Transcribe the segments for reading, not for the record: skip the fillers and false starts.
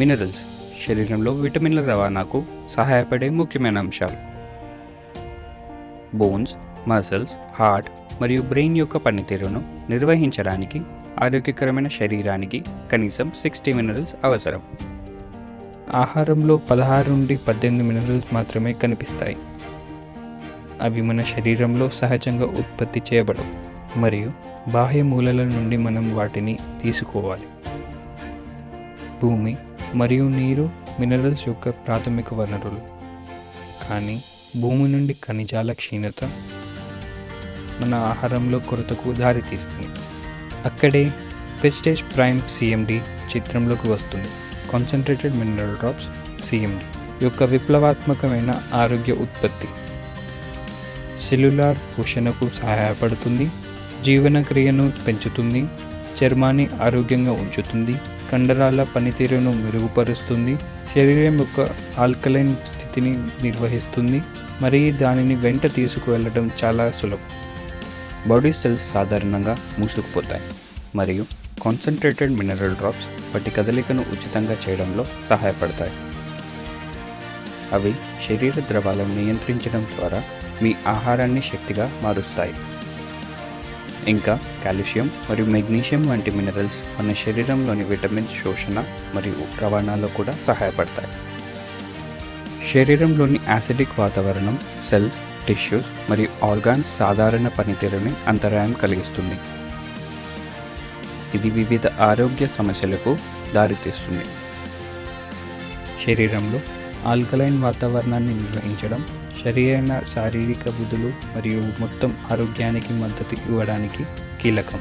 Minerals శరీరంలో విటమిన్ల రవాణాకు సహాయపడే ముఖ్యమైన అంశాలు. బోన్స్, మసిల్స్, హార్ట్ మరియు బ్రెయిన్ యొక్క పనితీరును నిర్వహించడానికి ఆరోగ్యకరమైన శరీరానికి కనీసం 60 మినరల్స్ అవసరం. ఆహారంలో 16 నుండి 18 మినరల్స్ మాత్రమే కనిపిస్తాయి. అవి మన శరీరంలో సహజంగా ఉత్పత్తి చేయబడవు మరియు బాహ్య మూలాల నుండి మనం వాటిని తీసుకోవాలి. భూమి మరియు నీరు మినరల్స్ యొక్క ప్రాథమిక వనరులు, కానీ భూమి నుండి ఖనిజాల క్షీణత మన ఆహారంలో కొరతకు దారితీస్తుంది. అక్కడే వెస్టేజ్ ప్రైమ్ సిఎండి చిత్రంలోకి వస్తుంది. కాన్సన్ట్రేటెడ్ మినరల్ డ్రాప్స్ సిఎండి యొక్క విప్లవాత్మకమైన ఆరోగ్య ఉత్పత్తి సెల్యులార్ పోషణకు సహాయపడుతుంది, జీవనక్రియను పెంచుతుంది, చర్మాన్ని ఆరోగ్యంగా ఉంచుతుంది, కండరాల పనితీరును మెరుగుపరుస్తుంది, శరీరం యొక్క ఆల్కలైన్ స్థితిని నిర్వహిస్తుంది మరియు దానిని వెంట తీసుకువెళ్ళడం చాలా సులభం. బాడీ సెల్స్ సాధారణంగా మూసుకుపోతాయి మరియు కాన్సన్ట్రేటెడ్ మినరల్ డ్రాప్స్ వాటి కదలికను ఉచితంగా చేయడంలో సహాయపడతాయి. అవి శరీర ద్రవాలను నియంత్రించడం ద్వారా మీ ఆహారాన్ని శక్తిగా మారుస్తాయి. ఇంకా కాల్షియం మరియు మెగ్నీషియం వంటి మినరల్స్ మన శరీరంలోని విటమిన్ శోషణ మరియు రవాణాలో కూడా సహాయపడతాయి. శరీరంలోని యాసిడిక్ వాతావరణం సెల్స్, టిష్యూస్ మరియు ఆర్గాన్స్ సాధారణ పనితీరుని అంతరాయం కలిగిస్తుంది. ఇది వివిధ ఆరోగ్య సమస్యలకు దారితీస్తుంది. శరీరంలో ఆల్కలైన్ వాతావరణాన్ని నిర్వహించడం శరీరైన శారీరక విధులు మరియు మొత్తం ఆరోగ్యానికి మద్దతు ఇవ్వడానికి కీలకం.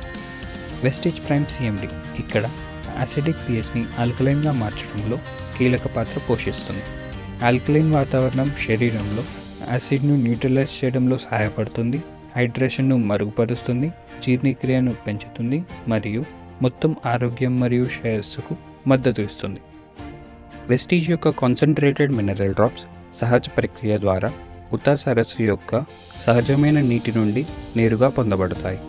వెస్టేజ్ ప్రైమ్ సిఎండి ఇక్కడ యాసిడిక్ పిహెచ్ని ఆల్కలైన్గా మార్చడంలో కీలక పాత్ర పోషిస్తుంది. ఆల్కలైన్ వాతావరణం శరీరంలో యాసిడ్ను న్యూట్రలైజ్ చేయడంలో సహాయపడుతుంది, హైడ్రేషన్ను మరుగుపరుస్తుంది, జీర్ణక్రియను పెంచుతుంది మరియు మొత్తం ఆరోగ్యం మరియు శ్రేయస్సుకు మద్దతు ఇస్తుంది. వెస్టీజ్ యొక్క కాన్సన్ట్రేటెడ్ మినరల్ డ్రాప్స్ సహజ ప్రక్రియ ద్వారా ఉత్తర సరస్సు యొక్క సహజమైన నీటి నుండి నేరుగా పొందబడతాయి.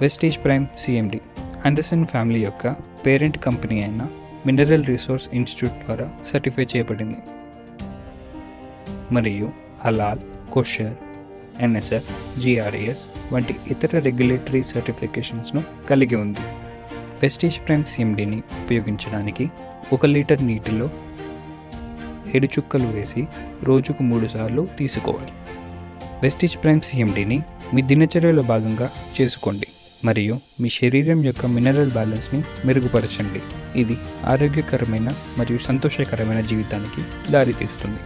Vestige prime CMD Anderson family యొక్క పేరెంట్ కంపెనీ అయిన మినరల్ రిసోర్స్ ఇన్స్టిట్యూట్ ద్వారా సర్టిఫై చేయబడింది మరియు హలాల్, కోషర్, ఎన్ఎస్ఎఫ్, జిఆర్ఏఎస్ వంటి ఇతర రెగ్యులేటరీ సర్టిఫికేషన్స్ను కలిగి ఉంది. వెస్టీజ్ ప్రైమ్ సిఎండిని ఉపయోగించడానికి 1 లీటర్ నీటిలో 7 చుక్కలు వేసి రోజుకు 3 సార్లు తీసుకోవాలి. వెస్టీజ్ ప్రైమ్ సిఎండిని మీ దినచర్యలో భాగంగా చేసుకోండి మరియు మీ శరీరం యొక్క మినరల్ బ్యాలెన్స్ని మెరుగుపరచండి. ఇది ఆరోగ్యకరమైన మరియు సంతోషకరమైన జీవితానికి దారితీస్తుంది.